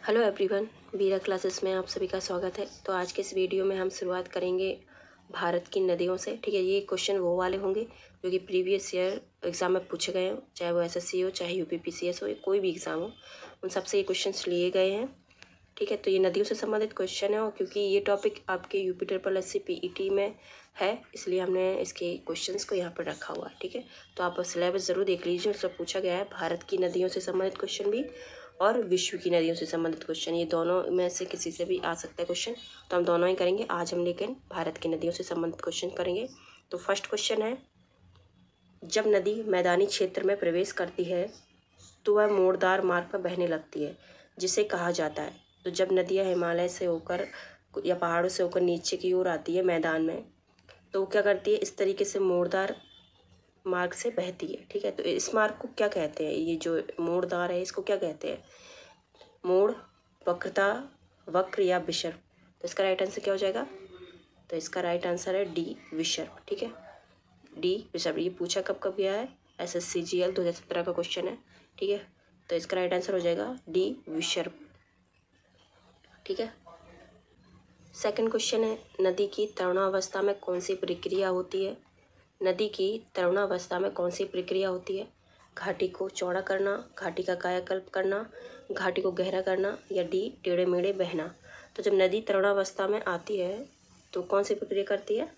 Hello everyone, वीरा classes में आप सभी का स्वागत है। तो आज के इस वीडियो में हम शुरुआत करेंगे भारत की नदियों से। ठीक है, ये क्वेश्चन वो वाले होंगे जो कि प्रीवियस ईयर एग्ज़ाम में पूछे गए हो, चाहे वो एसएससी हो, चाहे यूपीपीसीएस हो, या कोई भी एग्ज़ाम हो, उन सबसे ये क्वेश्चंस लिए गए हैं। ठीक है, तो ये नदियों से संबंधित क्वेश्चन है और क्योंकि ये टॉपिक आपके यूपी पीईटी में है, इसलिए हमने इसके क्वेश्चंस को यहाँ पर रखा हुआ है। ठीक है, तो आप सिलेबस ज़रूर देख लीजिए, उससे पूछा गया है भारत की नदियों से संबंधित क्वेश्चन भी और विश्व की नदियों से संबंधित क्वेश्चन, ये दोनों में से किसी से भी आ सकता है क्वेश्चन, तो हम दोनों ही करेंगे आज हम, लेकिन भारत की नदियों से संबंधित क्वेश्चन करेंगे। तो फर्स्ट क्वेश्चन है, जब नदी मैदानी क्षेत्र में प्रवेश करती है तो वह मोड़दार मार्ग पर बहने लगती है, जिसे कहा जाता है। तो जब नदियाँ हिमालय से होकर या पहाड़ों से होकर नीचे की ओर आती है मैदान में, तो वो क्या करती है, इस तरीके से मोड़दार मार्ग से बहती है। ठीक है, तो इस मार्ग को क्या कहते हैं, ये जो मोड़दार है इसको क्या कहते हैं, मोड़, वक्रता, वक्र या विषर्प। तो इसका राइट आंसर क्या हो जाएगा, तो इसका राइट आंसर है डी, विषर्प। ठीक है, डी विषर्प। ये पूछा कब कब गया है, SSCGL 2017 का क्वेश्चन है। ठीक है, तो इसका राइट आंसर हो जाएगा डी, विषर्प। ठीक है, सेकंड क्वेश्चन है, नदी की तरुणावस्था में कौन सी प्रक्रिया होती है। नदी की तरुणावस्था में कौन सी प्रक्रिया होती है, घाटी को चौड़ा करना, घाटी का कायाकल्प करना, घाटी को गहरा करना, या डी, टेढ़े मेढ़े बहना। तो जब नदी तरुणावस्था में आती है तो कौन सी प्रक्रिया करती है,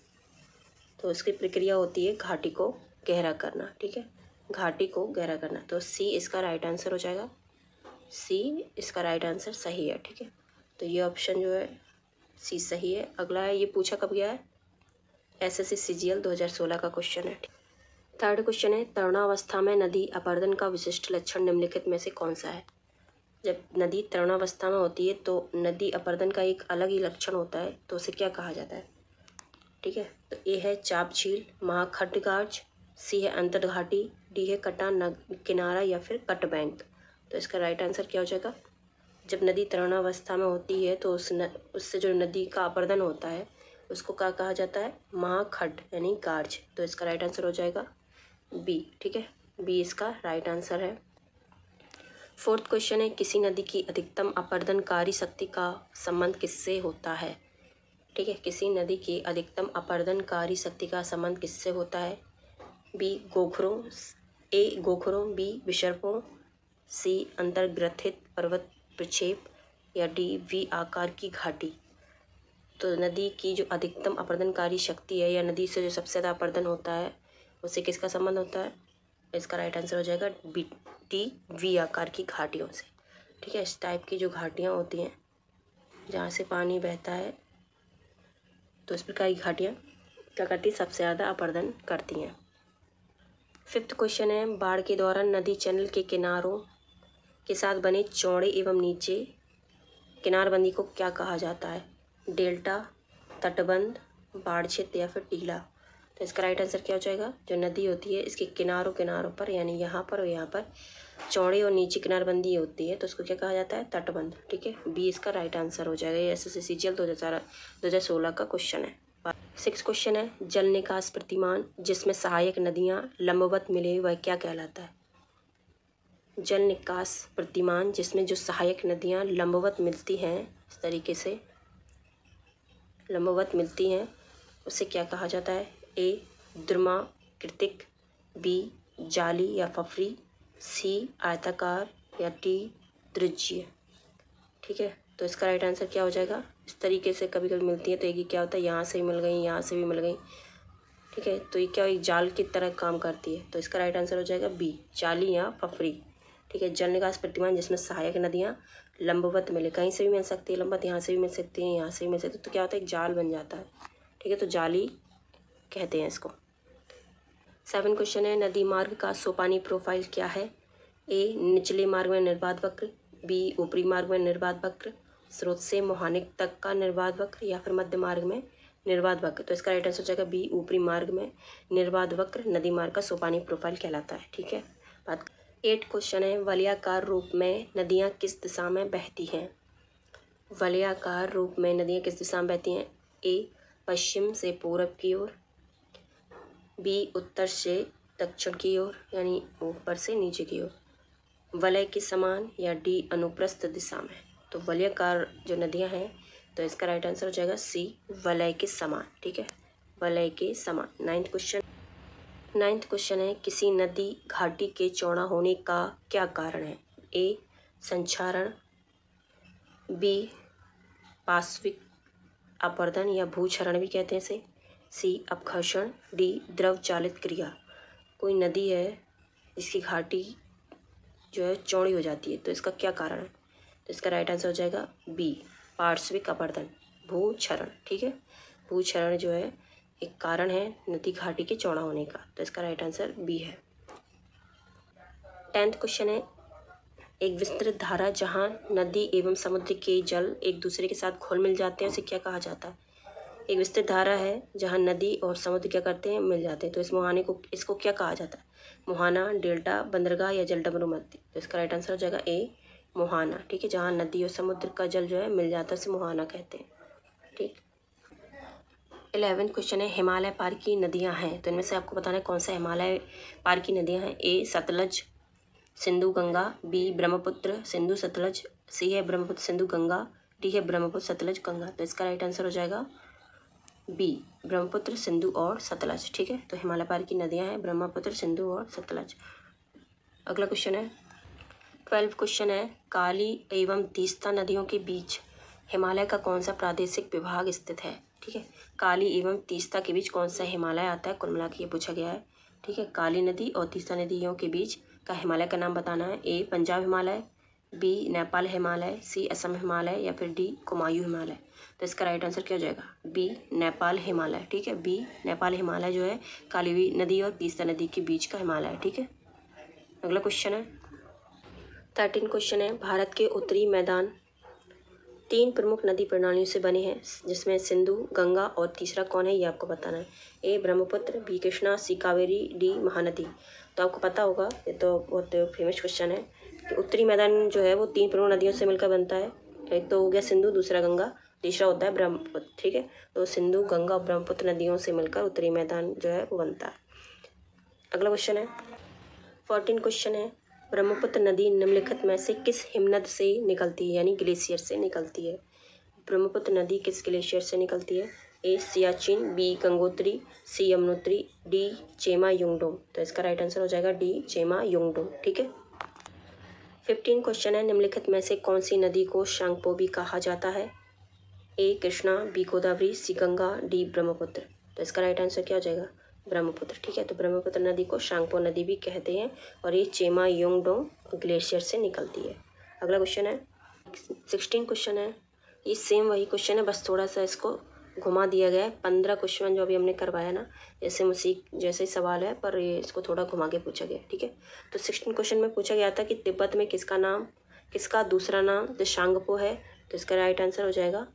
तो इसकी प्रक्रिया होती है घाटी को गहरा करना। ठीक है, घाटी को गहरा करना, तो सी इसका राइट आंसर हो जाएगा, सी इसका राइट आंसर सही है। ठीक है, तो ये ऑप्शन जो है सी सही है। अगला है, ये पूछा कब गया है, SSCGL 2016 का क्वेश्चन है। थर्ड क्वेश्चन है, तरुणावस्था में नदी अपर्दन का विशिष्ट लक्षण निम्नलिखित में से कौन सा है। जब नदी तरुणावस्था में होती है तो नदी अपर्दन का एक अलग ही लक्षण होता है, तो उसे क्या कहा जाता है। ठीक है, तो ए है चाप झील, महाखड्डगार्ज, सी है अंतर्घाटी, डी है कटा किनारा, या फिर कट बैंक। तो इसका राइट आंसर क्या हो जाएगा, जब नदी तरुणावस्था में होती है तो उससे जो नदी का अपर्दन होता है उसको क्या कहा जाता है, महाखड्ड यानी गार्ज। तो इसका राइट आंसर हो जाएगा बी। ठीक है, बी इसका राइट आंसर है। फोर्थ क्वेश्चन है, किसी नदी की अधिकतम अपरदनकारी शक्ति का संबंध किससे होता है। ठीक है, किसी नदी की अधिकतम अपरदनकारी शक्ति का संबंध किससे होता है, बी गोखरों, ए गोखरों, बी विसर्पों, सी अंतर्ग्रथित पर्वत प्रक्षेप, या डी वी आकार की घाटी। तो नदी की जो अधिकतम अपरदनकारी शक्ति है या नदी से जो सबसे ज़्यादा अपरदन होता है उससे किसका संबंध होता है, इसका राइट आंसर हो जाएगा बी, डी, वी आकार की घाटियों से। ठीक है, इस टाइप की जो घाटियाँ होती हैं जहाँ से पानी बहता है, तो इस प्रकार की घाटियाँ क्या करती है, सबसे ज़्यादा अपरदन करती हैं। फिफ्थ क्वेश्चन है, बाढ़ के दौरान नदी चैनल के किनारों के साथ बने चौड़े एवं नीचे किनारबंदी को क्या कहा जाता है, डेल्टा, तटबंध, बाढ़ क्षेत्र, या फिर टीला। तो इसका राइट आंसर क्या हो जाएगा, जो नदी होती है इसके किनारों किनारों पर यानी यहाँ पर और यहाँ पर चौड़े और नीचे किनारबंदी होती है, तो उसको क्या कहा जाता है, तटबंध। ठीक है, बी इसका राइट आंसर हो जाएगा। ये SSCGL 2016 का क्वेश्चन है। सिक्स क्वेश्चन है, जल निकास प्रतिमान जिसमें सहायक नदियाँ लंबवत मिले वह क्या कहलाता है। जल निकास प्रतिमान जिसमें जो सहायक नदियाँ लंबवत मिलती हैं, इस तरीके से लंबवत मिलती हैं, उसे क्या कहा जाता है, ए द्रुमाकृतिक, बी जाली या फफरी, सी आयताकार, या डी त्रिज्यीय। ठीक है, तो इसका राइट आंसर क्या हो जाएगा, इस तरीके से कभी कभी मिलती है तो एक क्या होता है, यहाँ से भी मिल गई, यहाँ से भी मिल गई। ठीक है, तो ये क्या एक जाल की तरह काम करती है, तो इसका राइट आंसर हो जाएगा बी, जाली या फफरी। ठीक है, जल निकास प्रतिमान जिसमें सहायक नदियाँ लंबवत मिले, कहीं से भी मिल सकती है लंबवत, यहाँ से भी मिल सकती है, यहाँ से भी मिल सकती है, तो क्या होता है, एक जाल बन जाता है। ठीक है, तो जाली कहते हैं इसको। 7 क्वेश्चन है, नदी मार्ग का सोपानी प्रोफाइल क्या है, ए निचले मार्ग में निर्बाध वक्र, बी ऊपरी मार्ग में निर्बाध वक्र, स्रोत से मोहानिक तक का निर्बाध वक्र, या फिर मध्य मार्ग में निर्बाध वक्र। तो इसका राइट आंसर हो जाएगा बी, ऊपरी मार्ग में निर्बाध वक्र नदी मार्ग का सोपानी प्रोफाइल कहलाता है। ठीक है, बात 8 क्वेश्चन है, वलयाकार रूप में नदियाँ किस दिशा में बहती हैं। वलयाकार रूप में नदियाँ किस दिशा में बहती हैं, ए पश्चिम से पूरब की ओर, बी उत्तर से दक्षिण की ओर यानी ऊपर से नीचे की ओर, वलय के समान, या डी अनुप्रस्थ दिशा में। तो वलयाकार जो नदियाँ हैं, तो इसका राइट आंसर हो जाएगा सी, वलय के समान। ठीक है, वलय के समान। नाइन्थ क्वेश्चन है, किसी नदी घाटी के चौड़ा होने का क्या कारण है? ए संक्षारण, बी पार्श्विक अपरदन या भूक्षरण भी कहते हैं इसे, सी अपघर्षण, डी द्रव चालित क्रिया। कोई नदी है जिसकी घाटी जो है चौड़ी हो जाती है, तो इसका क्या कारण है? तो इसका राइट आंसर हो जाएगा बी पार्श्विक अपरदन, भूक्षरण। ठीक है, भूक्षरण जो है एक कारण है नदी घाटी के चौड़ा होने का, तो इसका राइट आंसर बी है। 10th क्वेश्चन है, एक विस्तृत धारा जहाँ नदी एवं समुद्र के जल एक दूसरे के साथ घुल मिल जाते हैं, उसे क्या कहा जाता है? एक विस्तृत धारा है जहाँ नदी और समुद्र क्या करते हैं, मिल जाते हैं, तो इस मुहाने को, इसको क्या कहा जाता है? मुहाना, डेल्टा, बंदरगाह या जलडमरू मध्य। तो इसका राइट आंसर हो जाएगा ए मुहाना। ठीक है, जहाँ नदी और समुद्र का जल जो है मिल जाता है, उसे मुहाना कहते हैं। ठीक। 11th क्वेश्चन है, हिमालय पार की नदियाँ हैं, तो इनमें से आपको बताना है कौन सा हिमालय पार की नदियाँ हैं। ए सतलज, सिंधु, गंगा, बी ब्रह्मपुत्र, सिंधु, सतलज, सी है ब्रह्मपुत्र, सिंधु, गंगा, डी है ब्रह्मपुत्र, सतलज, गंगा। तो इसका राइट आंसर हो जाएगा बी ब्रह्मपुत्र, सिंधु और सतलज। ठीक है, तो हिमालय पार की नदियां हैं ब्रह्मपुत्र, सिंधु और सतलज। अगला क्वेश्चन है 12th क्वेश्चन है, काली एवं तीस्ता नदियों के बीच हिमालय का कौन सा प्रादेशिक विभाग स्थित है? ठीक है, काली एवं तीस्ता के बीच कौन सा हिमालय आता है, कुल मिला के ये पूछा गया है। ठीक है, काली नदी और तीस्ता नदियों के बीच का हिमालय का नाम बताना है। ए पंजाब हिमालय, बी नेपाल हिमालय, सी असम हिमालय या फिर डी कुमायूं हिमालय। तो इसका राइट आंसर क्या हो जाएगा? बी नेपाल हिमालय। ठीक है, बी नेपाल हिमालय जो है काली नदी और तीस्ता नदी के बीच का हिमालय है। ठीक है, अगला क्वेश्चन है 13 क्वेश्चन है, भारत के उत्तरी मैदान 3 प्रमुख नदी प्रणालियों से बने हैं, जिसमें सिंधु, गंगा और तीसरा कौन है, ये आपको बताना है। ए ब्रह्मपुत्र, बी कृष्णा, सी कावेरी, डी महानदी। तो आपको पता होगा, ये तो बहुत फेमस क्वेश्चन है कि उत्तरी मैदान जो है वो 3 प्रमुख नदियों से मिलकर बनता है। एक तो हो गया सिंधु, दूसरा गंगा, तीसरा होता है ब्रह्मपुत्र। ठीक है, तो सिंधु, गंगा और ब्रह्मपुत्र नदियों से मिलकर उत्तरी मैदान जो है वो बनता है। अगला क्वेश्चन है 14 क्वेश्चन है, ब्रह्मपुत्र नदी निम्नलिखित में से किस हिमनद से निकलती है, यानी ग्लेशियर से निकलती है? ब्रह्मपुत्र नदी किस ग्लेशियर से निकलती है? ए सियाचिन, बी गंगोत्री, सी यमुनोत्री, डी चेमा युंगडोंग। तो इसका राइट आंसर हो जाएगा डी चेमा युंगडोंग। ठीक है, 15 क्वेश्चन है, निम्नलिखित में से कौन सी नदी को शांगपो भी कहा जाता है? ए कृष्णा, बी गोदावरी, सी गंगा, डी ब्रह्मपुत्र। तो इसका राइट आंसर क्या हो जाएगा? ब्रह्मपुत्र। ठीक है, तो ब्रह्मपुत्र नदी को शांगपो नदी भी कहते हैं और ये चेमा योंगडोंग ग्लेशियर से निकलती है। अगला क्वेश्चन है 16 क्वेश्चन है, ये सेम वही क्वेश्चन है, बस थोड़ा सा इसको घुमा दिया गया है। 15 क्वेश्चन जो अभी हमने करवाया ना, जैसे उसी जैसे ही सवाल है, पर ये इसको थोड़ा घुमा के पूछा गया। ठीक है, तो 16 क्वेश्चन में पूछा गया था कि तिब्बत में किसका दूसरा नाम शांगपो है। तो इसका राइट आंसर हो जाएगा,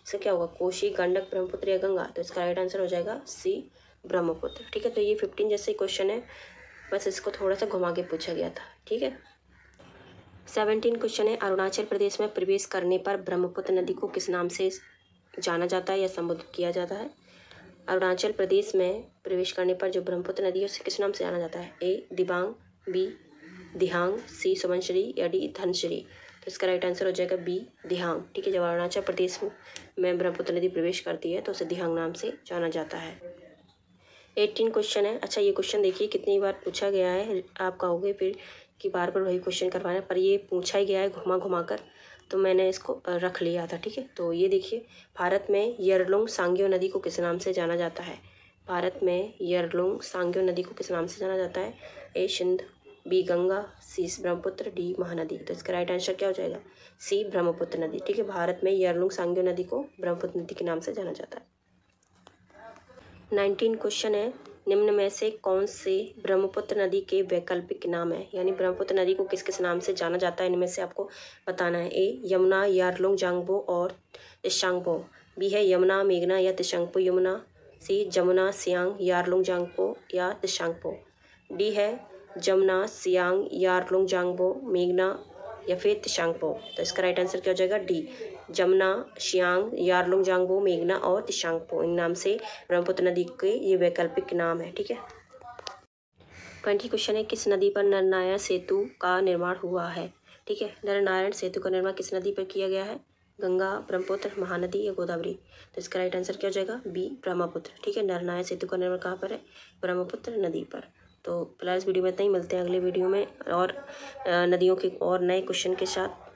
इसका क्या होगा, कोशी, गंडक, ब्रह्मपुत्र या गंगा। तो इसका राइट आंसर हो जाएगा सी ब्रह्मपुत्र। ठीक है, तो ये 15 जैसे क्वेश्चन है, बस इसको थोड़ा सा घुमा के पूछा गया था। ठीक है, 17 क्वेश्चन है, अरुणाचल प्रदेश में प्रवेश करने पर ब्रह्मपुत्र नदी को किस नाम से जाना जाता है या संबोधित किया जाता है? अरुणाचल प्रदेश में प्रवेश करने पर जो ब्रह्मपुत्र नदी है उसे किस नाम से जाना जाता है? ए दिबांग, बी दिहांग, सी सुबनश्री या डी धनश्री। तो इसका राइट आंसर हो जाएगा बी दिहांग। ठीक है, जब अरुणाचल प्रदेश में ब्रह्मपुत्र नदी प्रवेश करती है तो उसे दिहांग नाम से जाना जाता है। 18 क्वेश्चन है, अच्छा ये क्वेश्चन देखिए कितनी बार पूछा गया है, आप कहोगे फिर कि बार बार वही क्वेश्चन करवाना, पर ये पूछा ही गया है घुमा घुमा कर, तो मैंने इसको रख लिया था। ठीक है, तो ये देखिए, भारत में यरलुंग सांग्यो नदी को किस नाम से जाना जाता है? भारत में यरलुंग सांग्यो नदी को किस नाम से जाना जाता है? ए सिंध, बी गंगा, सी ब्रह्मपुत्र, डी महानदी। तो इसका राइट आंसर क्या हो जाएगा? सी ब्रह्मपुत्र नदी। ठीक है, भारत में यरलुंग सांग्यो नदी को ब्रह्मपुत्र नदी के नाम से जाना जाता है। 19 क्वेश्चन है, निम्न में से कौन से ब्रह्मपुत्र नदी के वैकल्पिक नाम है, यानी ब्रह्मपुत्र नदी को किस किस नाम से जाना जाता है, इनमें से आपको बताना है। ए यमुना, यारलुंग जांगपो और तिशांगपो, बी है यमुना, मेघना या तिशांगपो यमुना, सी जमुना, सियांग, यारलुंग जांगपो या तिशांगपो, डी है जमुना, सियांग, यारलुंग जांगपो, मेघना या फिर तिशांगपो। तो इसका राइट आंसर क्या हो जाएगा? डी जमुना, सियांग, यारलुंग जांगपो, मेघना और तिशांगपो, इन नाम से ब्रह्मपुत्र नदी के ये वैकल्पिक नाम है। ठीक है, 20 क्वेश्चन है, किस नदी पर नरनाया सेतु का निर्माण हुआ है? ठीक है। नरनारायण सेतु का निर्माण किस नदी पर किया गया है? गंगा, ब्रह्मपुत्र, महानदी या गोदावरी? तो इसका राइट आंसर क्या हो जाएगा? बी, ब्रह्मपुत्र। ठीक है, नरनारायण सेतु का निर्माण कहाँ पर है? ब्रह्मपुत्र नदी पर। तो फिलहाल इस वीडियो में इतना ही, मिलते हैं अगले वीडियो में और नदियों के और नए क्वेश्चन के साथ।